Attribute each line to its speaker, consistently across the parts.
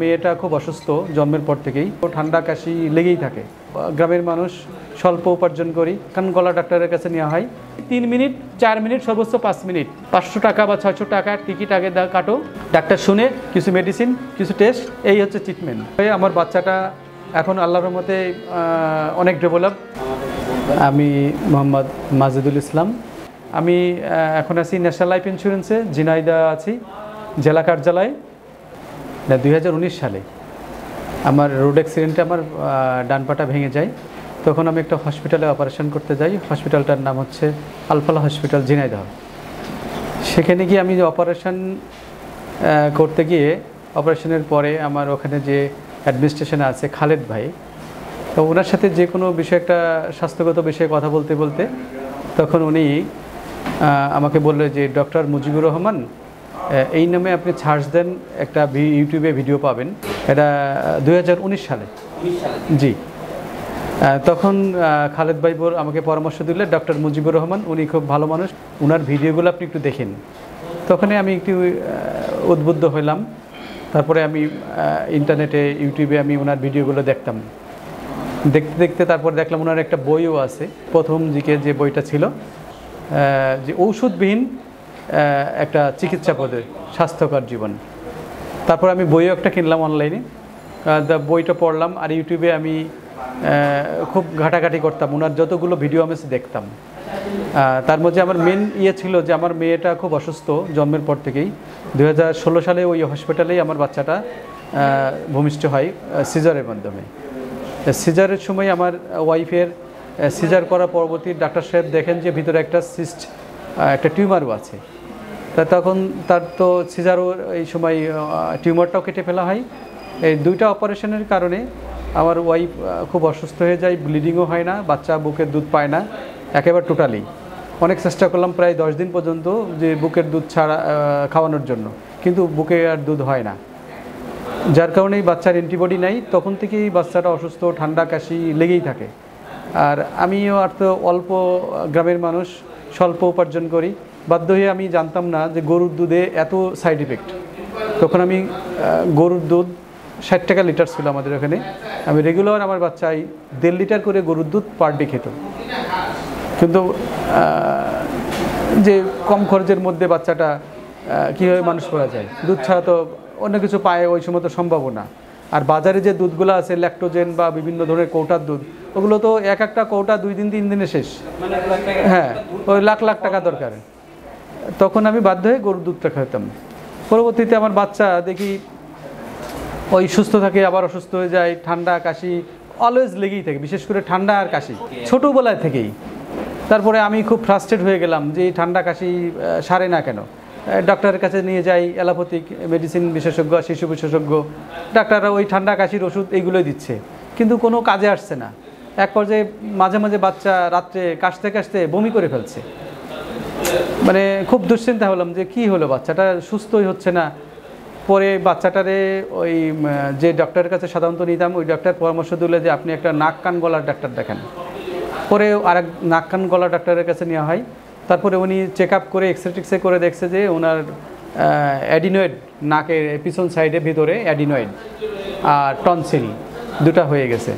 Speaker 1: মেয়েটা খুব অসুস্থ জন্মের পর থেকেই, ঠান্ডা কাশি লেগেই থাকে। গ্রামের মানুষ স্বল্প উপার্জন করি, কারণ গলা ডাক্তারের কাছে নেওয়া হয়। 3 মিনিট 4 মিনিট সর্বোচ্চ 5 মিনিট, 500 টাকা বা 600 টাকা টিকিট আগে কাটো, ডাক্তার শুনে কিছু মেডিসিন কিছু টেস্ট, এই হচ্ছে ট্রিটমেন্ট। আমার বাচ্চাটা এখন আল্লাহর রহমতে অনেক ডেভেলপ। আমি মোহাম্মদ মাজেদুল ইসলাম। আমি এখন আছি ন্যাশনাল লাইফ ইন্স্যুরেন্সে, ঝিনাইদহ আছি জেলা কার্যালয়। 2019 সালে আমার রোড অ্যাক্সিডেন্টে আমার ডান পাটা ভেঙে যায়। তখন আমি একটা হসপিটালে অপারেশন করতে যাই। হসপিটালটার নাম হচ্ছে আলফালা হসপিটাল, ঝিনাইদহ। সেখানে গিয়ে আমি অপারেশন করতে গিয়ে, অপারেশনের পরে আমার ওখানে যে অ্যাডমিনিস্ট্রেশনে আছে খালেদ ভাই, তো ওনার সাথে যে কোনো বিষয়ে একটা স্বাস্থ্যগত বিষয়ে কথা বলতে বলতে তখন উনি আমাকে বললো যে ডক্টর মুজিবুর রহমান এই নামে আপনি সার্চ দেন, একটা ইউটিউবে ভিডিও পাবেন। এটা 2019 সালে। জি। তখন খালেদ ভাই আমাকে পরামর্শ দিলে ডক্টর মুজিবুর রহমান, উনি খুব ভালো মানুষ, ওনার ভিডিওগুলো আপনি একটু দেখেন। তখনই আমি একটু উদ্বুদ্ধ হইলাম। তারপরে আমি ইন্টারনেটে ইউটিউবে আমি ওনার ভিডিওগুলো দেখতাম। দেখতে দেখতে তারপর দেখলাম ওনার একটা বইও আছে। প্রথম দিকে যে বইটা ছিল যে ঔষধবিহীন একটা চিকিৎসা পদ্ধতি, স্বাস্থ্যকর জীবন। তারপর আমি বইও একটা কিনলাম অনলাইনে, বইটা পড়লাম। আর ইউটিউবে আমি খুব ঘাটাঘাটি করতাম, ওনার যতগুলো ভিডিও আমি দেখতাম। তার মধ্যে আমার মেন ছিল যে আমার মেয়েটা খুব অসুস্থ জন্মের পর থেকেই। 2016 সালে ওই হসপিটালেই আমার বাচ্চাটা ভূমিষ্ঠ হয় সিজারের মাধ্যমে। সিজারের সময় আমার ওয়াইফের সিজার করার পরবর্তী ডাক্তার সাহেব দেখেন যে ভিতরে একটা সিস্ট, একটা টিউমারও আছে। তা তখন তার তো সিজারও এই সময় টিউমারটাও কেটে ফেলা হয়। এই দুইটা অপারেশনের কারণে আমার ওয়াইফ খুব অসুস্থ হয়ে যায়, ব্লিডিংও হয় না, বাচ্চা বুকের দুধ পায় না একেবারে টোটালি। অনেক চেষ্টা করলাম প্রায় 10 দিন পর্যন্ত যে বুকের দুধ ছাড়া খাওয়ানোর জন্য, কিন্তু বুকে আর দুধ হয় না, যার কারণেই বাচ্চার অ্যান্টিবডি নাই। তখন থেকেই বাচ্চাটা অসুস্থ, ঠান্ডা কাশি লেগেই থাকে। আর আমিও আর তো অল্প গ্রামের মানুষ, স্বল্প উপার্জন করি, বাধ্য হয়ে আমি জানতাম না যে গরুর দুধে এত সাইড ইফেক্ট। তখন আমি গরুর দুধ 60 টাকা লিটার ছিল আমাদের ওখানে, আমি রেগুলার আমার বাচ্চাই 1.5 লিটার করে গরুর দুধ পার ডে খেত। কিন্তু যে কম খরচের মধ্যে বাচ্চাটা কীভাবে মানুষ করা যায়, দুধ ছাড়া তো অন্য কিছু পায় ওই সময় তো সম্ভব না। আর বাজারে যে দুধগুলো আছে ল্যাকটোজেন বা বিভিন্ন ধরনের কৌটার দুধ, ওগুলো তো একটা কৌটা 2 দিন 3 দিনে শেষ। হ্যাঁ, ওই লাখ লাখ টাকা দরকার। তখন আমি বাধ্য হয়ে গরুর দুধটা খেতাম। পরবর্তীতে আমার বাচ্চা দেখি ওই সুস্থ থাকে, আবার অসুস্থ হয়ে যায়, ঠান্ডা কাশি অলওয়েজ লেগেই থাকে, বিশেষ করে ঠান্ডা আর কাশি ছোটোবেলায় থেকেই। তারপরে আমি খুব ফ্রাস্ট্রেট হয়ে গেলাম যে এই ঠান্ডা কাশি সারে না কেন। ডাক্তারের কাছে নিয়ে যাই, অ্যালোপ্যাথিক মেডিসিন বিশেষজ্ঞ, শিশু বিশেষজ্ঞ ডাক্তাররা ওই ঠান্ডা কাশির ওষুধ এইগুলোই দিচ্ছে, কিন্তু কোনো কাজে আসছে না। এক পর্যায়ে মাঝে মাঝে বাচ্চা রাত্রে কাশতে কাশতে বমি করে ফেলছে। মানে খুব দুশ্চিন্তা হলাম যে কি হলো, বাচ্চাটা সুস্থই হচ্ছে না। পরে বাচ্চাটারে ওই যে ডক্টরের কাছে সাধারণত নিতাম, ওই ডক্টর পরামর্শ দিলে যে আপনি একটা নাক কান গলার ডাক্তার দেখান। পরে আরেক নাক কান গলা ডাক্তারের কাছে নেওয়া হয়। তারপরে উনি চেক আপ করে এক্সরে করে দেখছে যে ওনার অ্যাডিনয়েড, নাকের পিছন সাইডে ভিতরে অ্যাডিনয়েড আর টনসিল দুটা হয়ে গেছে।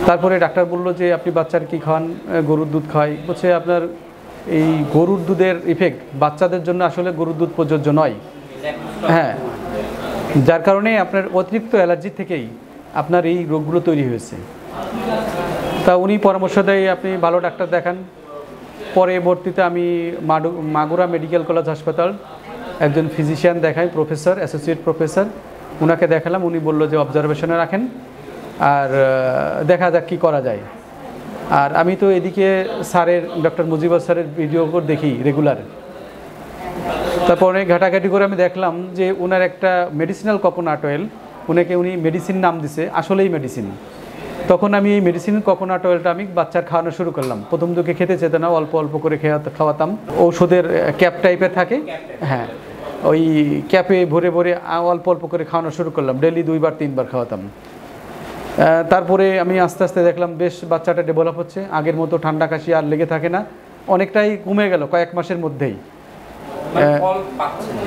Speaker 1: তারপরে ডাক্তার বলল যে আপনি বাচ্চার কি খান? গরুর দুধ খাই। বলছে আপনার এই গরুর দুধের ইফেক্ট বাচ্চাদের জন্য আসলে গরুর দুধ প্রযোজ্য নয়। হ্যাঁ, যার কারণে আপনার অতিরিক্ত অ্যালার্জি থেকেই আপনার এই রোগগুলো তৈরি হয়েছে। তা উনি পরামর্শ দেয় আপনি ভালো ডাক্তার দেখান। পরবর্তীতে আমি মাগুরা মেডিকেল কলেজ হাসপাতাল একজন ফিজিশিয়ান দেখাই, প্রফেসর, অ্যাসোসিয়েট প্রফেসর, ওনাকে দেখালাম। উনি বললো যে অবজারভেশনে রাখেন আর দেখা যাক কী করা যায়। আর আমি তো এদিকে স্যারের, ডক্টর মুজিবুর স্যারের ভিডিও দেখি রেগুলার। তারপর অনেক ঘাটাঘাটি করে আমি দেখলাম যে ওনার একটা মেডিসিনাল কোকোনাট অয়েল, উনি মেডিসিন নাম দিছে, আসলেই মেডিসিন। তখন আমি এই মেডিসিন কোকোনাট অয়েলটা আমি বাচ্চার খাওয়ানো শুরু করলাম। প্রথম দিকে খেতে চেত না, অল্প অল্প করে খাওয়াতাম। ঔষধের ক্যাপ টাইপের থাকে, হ্যাঁ, ওই ক্যাপে ভরে ভরে অল্প অল্প করে খাওয়ানো শুরু করলাম। ডেলি 2বার 3বার খাওয়াতাম। তারপরে আমি আস্তে আস্তে দেখলাম বেশ বাচ্চাটা ডেভেলপ হচ্ছে, আগের মতো ঠান্ডা কাশি আর লেগে থাকে না, অনেকটাই কমে গেল কয়েক মাসের মধ্যেই।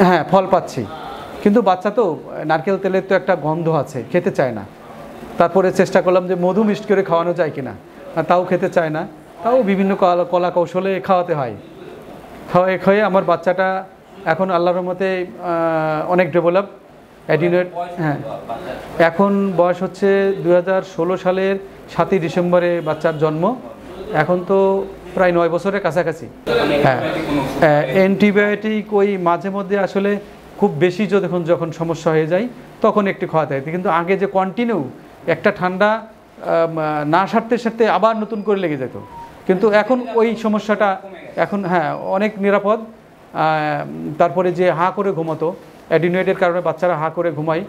Speaker 1: হ্যাঁ, ফল পাচ্ছি। কিন্তু বাচ্চা তো নারকেল তেলের তো একটা গন্ধ আছে, খেতে চায় না। তারপরে চেষ্টা করলাম যে মধু মিক্সড করে খাওয়ানো যায় কিনা, তাও খেতে চায় না। তাও বিভিন্ন কলা কৌশলে খাওয়াতে হয়। খাওয়ে আমার বাচ্চাটা এখন আল্লাহর রহমতে অনেক ডেভেলপ, অ্যাডিনয়েড। হ্যাঁ, এখন বয়স হচ্ছে 2016 সালের 7ই ডিসেম্বরে বাচ্চার জন্ম। এখন তো প্রায় 9 বছরের কাছাকাছি। হ্যাঁ, অ্যান্টিবায়োটিক ওই মাঝে মধ্যে আসলে খুব বেশি যখন সমস্যা হয়ে যায় তখন একটু খাওয়াতে হয়, কিন্তু আগে যে কন্টিনিউ একটা ঠান্ডা না সারতে আবার নতুন করে লেগে যেত। কিন্তু এখন ওই সমস্যাটা এখন হ্যাঁ অনেক নিরাপদ। তারপরে যে হাঁ করে ঘুমাতো, অ্যাডিনয়েডের কারণে বাচ্চারা হাঁ করে ঘুমায়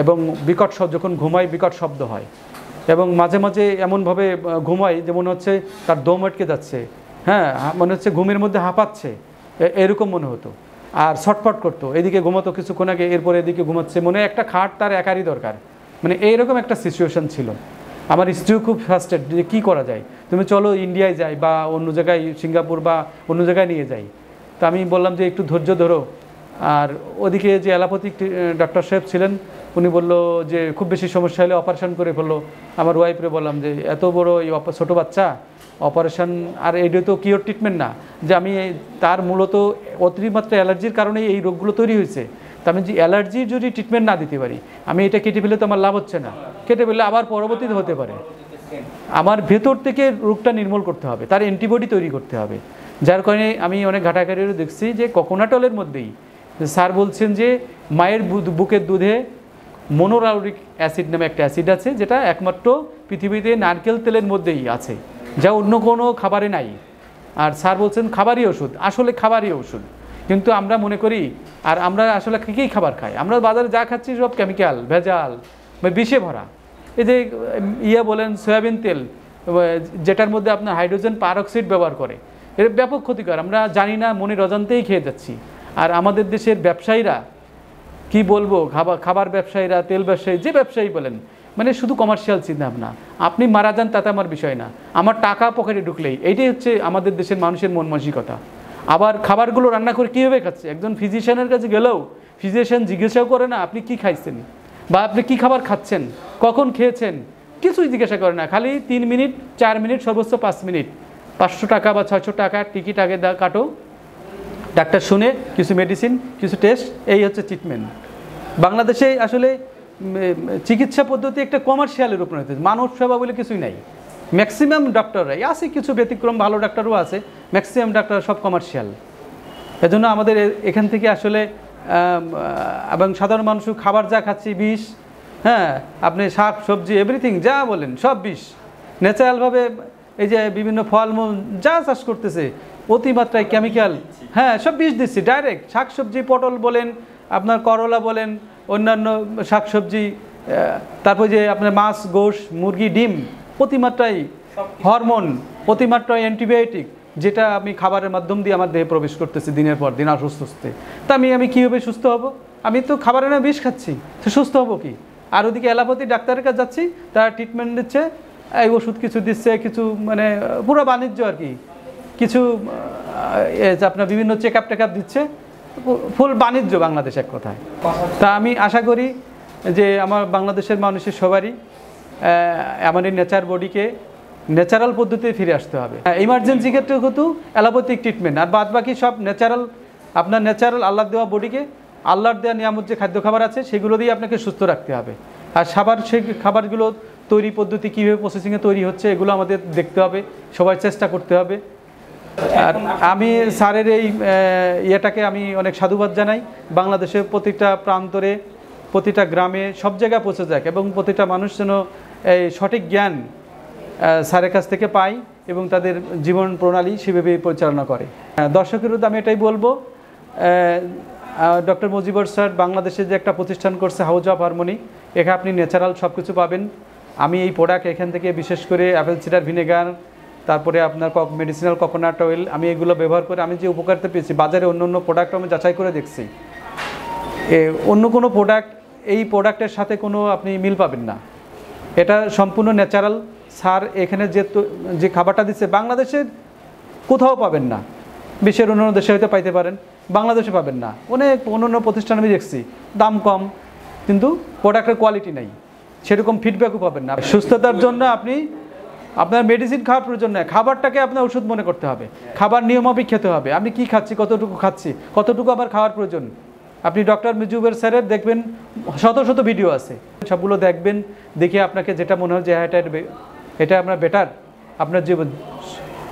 Speaker 1: এবং বিকট শব্দ, যখন ঘুমায় বিকট শব্দ হয় এবং মাঝে মাঝে এমনভাবে ঘুমায় যে মনে হচ্ছে তার দম আটকে যাচ্ছে। হ্যাঁ, মনে হচ্ছে ঘুমের মধ্যে হাঁপাচ্ছে, এরকম মনে হতো। আর ছটফট করতো, এদিকে ঘুমাতো কিছুক্ষণ আগে, এরপরে এদিকে ঘুমাচ্ছে, মনে একটা খাট তার একারই দরকার। মানে এইরকম একটা সিচুয়েশন ছিল। আমার স্ত্রীও খুব ফার্স্টেড যে কী করা যায়, তুমি চলো ইন্ডিয়ায় যাই বা অন্য জায়গায় সিঙ্গাপুর বা অন্য জায়গায় নিয়ে যাই। তা আমি বললাম যে একটু ধৈর্য ধরো। আর ওদিকে যে অ্যালোপ্যাথিক ডাক্তার সাহেব ছিলেন উনি বললো যে খুব বেশি সমস্যা হলে অপারেশন করে ফেললো। আমার ওয়াইফরে বললাম যে এত বড় এই ছোটো বাচ্চা অপারেশন, আর এটা তো কিওর ট্রিটমেন্ট না, যে আমি তার মূলত অতিমাত্রা অ্যালার্জির কারণে এই রোগগুলো তৈরি হয়েছে। তা আমি যে অ্যালার্জির যদি ট্রিটমেন্ট না দিতে পারি, আমি এটা কেটে ফেলে তো আমার লাভ হচ্ছে না, কেটে ফেললে আবার পরবর্তীতে হতে পারে। আমার ভেতর থেকে রোগটা নির্মূল করতে হবে, তার অ্যান্টিবডি তৈরি করতে হবে। যার কারণে আমি অনেক ঘাটাঘাটিরও দেখছি যে কোকোনাট অয়েলের মধ্যেই স্যার বলছেন যে মায়ের বুকের দুধে মোনোলাউরিক অ্যাসিড নামে একটা অ্যাসিড আছে, যেটা একমাত্র পৃথিবীতে নারকেল তেলের মধ্যেই আছে, যা অন্য কোনো খাবারে নাই। আর স্যার বলছেন খাবারই ওষুধ, আসলে খাবারই ওষুধ। কিন্তু আমরা মনে করি, আর আমরা আসলে কী খাবার খাই, আমরা বাজারে যা খাচ্ছি সব কেমিক্যাল, ভেজাল, বিষে ভরা। এই যে বলেন সয়াবিন তেল, যেটার মধ্যে আপনার হাইড্রোজেন পারঅক্সাইড ব্যবহার করে, এর ব্যাপক ক্ষতিকর, আমরা জানি না, মনের অজান্তেই খেয়ে যাচ্ছি। আর আমাদের দেশের ব্যবসায়ীরা কি বলবো, খাবার ব্যবসায়ীরা, তেল ব্যবসায়ী, যে ব্যবসায়ী বলেন, মানে শুধু কমার্শিয়াল চিন্তাভাবনা। আপনি মারা যান তাতে আমার বিষয় না, আমার টাকা পকেটে ঢুকলেই, এইটাই হচ্ছে আমাদের দেশের মানুষের মন মানসিকতা। আবার খাবারগুলো রান্না করে কীভাবে খাচ্ছে, একজন ফিজিশিয়ানের কাছে গেলেও ফিজিশিয়ান জিজ্ঞাসাও করে না আপনি কি খাইছেন বা আপনি কি খাবার খাচ্ছেন, কখন খেয়েছেন, কিছুই জিজ্ঞাসা করে না। খালি 3 মিনিট 4 মিনিট সর্বোচ্চ 5 মিনিট, 500 টাকা বা 600 টাকা টিকিট আগে কাটো, ডাক্তার শুনে কিছু মেডিসিন, কিছু টেস্ট, এই হচ্ছে ট্রিটমেন্ট। বাংলাদেশে আসলে চিকিৎসা পদ্ধতি একটা কমার্শিয়ালের উপর হয়েছে, মানব সেবা বলে কিছুই নাই। ম্যাক্সিমাম ডাক্তাররাই আছে, কিছু ব্যতিক্রম ভালো ডাক্তারও আছে, ম্যাক্সিমাম ডাক্তার সব কমার্শিয়াল। এজন্য আমাদের এখান থেকে আসলে এবং সাধারণ মানুষ খাবার যা খাচ্ছি বিষ। হ্যাঁ, আপনি শাক সবজি এভরিথিং যা বলেন সব বিষ। ন্যাচারালভাবে এই যে বিভিন্ন ফলমূল যা চাষ করতেছে অতিমাত্রায় কেমিক্যাল, হ্যাঁ সব বিষ দিচ্ছি ডাইরেক্ট। শাকসবজি পটল বলেন, আপনার করলা বলেন, অন্যান্য শাকসবজি, তারপর যে আপনার মাছ, গোশ, মুরগি, ডিম, অতিমাত্রায় হরমোন, অতিমাত্রায় অ্যান্টিবায়োটিক, যেটা আমি খাবারের মাধ্যম দিয়ে আমার দেহে প্রবেশ করতেছি দিনের পর দিন অসুস্থ হতে। তা আমি কীভাবে সুস্থ হব? আমি তো খাবারের না বিষ খাচ্ছি, তো সুস্থ হব কি? আর ওদিকে অ্যালোপ্যাথি ডাক্তারের কাছে যাচ্ছি, তারা ট্রিটমেন্ট দিচ্ছে, এই ওষুধ কিছু দিচ্ছে, কিছু মানে পুরো বাণিজ্য আর কি, কিছু আপনার বিভিন্ন চেক আপ দিচ্ছে, ফুল বাণিজ্য বাংলাদেশ এক কথায়। তা আমি আশা করি যে আমার বাংলাদেশের মানুষের সবারই আমার এই নেচার বডিকে ন্যাচারাল পদ্ধতিতে ফিরে আসতে হবে। ইমার্জেন্সি ক্ষেত্রে কিন্তু অ্যালোপ্যাথিক ট্রিটমেন্ট, আর বাদ বাকি সব ন্যাচারাল। আপনার ন্যাচারাল আল্লাহর দেওয়া বডিকে, আল্লাহর দেওয়া নিয়ামত যে খাদ্য খাবার আছে সেগুলো দিয়ে আপনাকে সুস্থ রাখতে হবে। আর সেই খাবারগুলো তৈরি পদ্ধতি কীভাবে প্রসেসিংয়ে তৈরি হচ্ছে এগুলো আমাদের দেখতে হবে, সবাই চেষ্টা করতে হবে। আর আমি স্যারের এই ইয়েটাকে আমি অনেক সাধুবাদ জানাই। বাংলাদেশের প্রতিটা প্রান্তরে, প্রতিটা গ্রামে, সব জায়গায় পৌঁছে যাক এবং প্রতিটা মানুষ যেন এই সঠিক জ্ঞান স্যারের কাছ থেকে পায় এবং তাদের জীবন প্রণালী সেভাবে পরিচালনা করে। দর্শকের আমি এটাই বলবো, ডক্টর মুজিবর স্যার বাংলাদেশে যে একটা প্রতিষ্ঠান করছে হাউস অফ হারমোনি, এখানে আপনি ন্যাচারাল সব কিছু পাবেন। আমি এই প্রোডাক্ট এখান থেকে বিশেষ করে অ্যাপেল সিডার ভিনেগার, তারপরে আপনার মেডিসিনাল কোকোনাট অয়েল, আমি এগুলো ব্যবহার করে আমি যে উপকারিতা পেয়েছি, বাজারে অন্য প্রোডাক্ট আমি যাচাই করে দেখছি, অন্য কোনো প্রোডাক্ট এই প্রোডাক্টের সাথে কোনো আপনি মিল পাবেন না। এটা সম্পূর্ণ ন্যাচারাল। স্যার এখানে যে খাবারটা দিচ্ছে বাংলাদেশের কোথাও পাবেন না। বিশ্বের অন্যান্য দেশে হয়তো পাইতে পারেন, বাংলাদেশে পাবেন না। অনেক অন্যান্য প্রতিষ্ঠান আমি দেখছি দাম কম কিন্তু প্রোডাক্টের কোয়ালিটি নাই, সেরকম ফিডব্যাকও পাবেন না। সুস্থতার জন্য আপনি আপনার মেডিসিন খাওয়ার প্রয়োজন নেই, খাবারটাকে আপনার ওষুধ মনে করতে হবে। খাবার নিয়মাফিক খেতে হবে, আমি কি খাচ্ছি, কতটুকু আমার খাওয়ার প্রয়োজন। আপনি ডক্টর মিজুবের স্যারের দেখবেন শত শত ভিডিও আছে, সবগুলো দেখবেন, দেখে আপনাকে যেটা মনে হয় যে হ্যাঁ এটা আপনার বেটার, আপনার জীবন,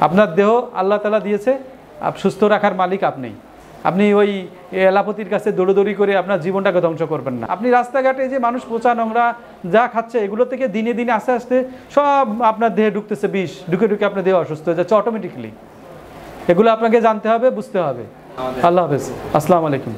Speaker 1: আপনার দেহ আল্লাহ তাআলা দিয়েছে, সুস্থ রাখার মালিক আপনি ওই এলাপতির কাছে দৌড়দৌড়ি করে আপনার জীবনটাকে ধ্বংস করবেন না। আপনি রাস্তাঘাটে যে মানুষ পচা নোংরা যা খাচ্ছে, এগুলো থেকে দিনে দিনে আস্তে আস্তে সব আপনার দেহে ঢুকতেছে, বিষ ঢুকে আপনার দেহ অসুস্থ হয়ে যাচ্ছে অটোমেটিকলি। এগুলো আপনাকে জানতে হবে, বুঝতে হবে। আল্লাহ হাফেজ, আসসালামু আলাইকুম।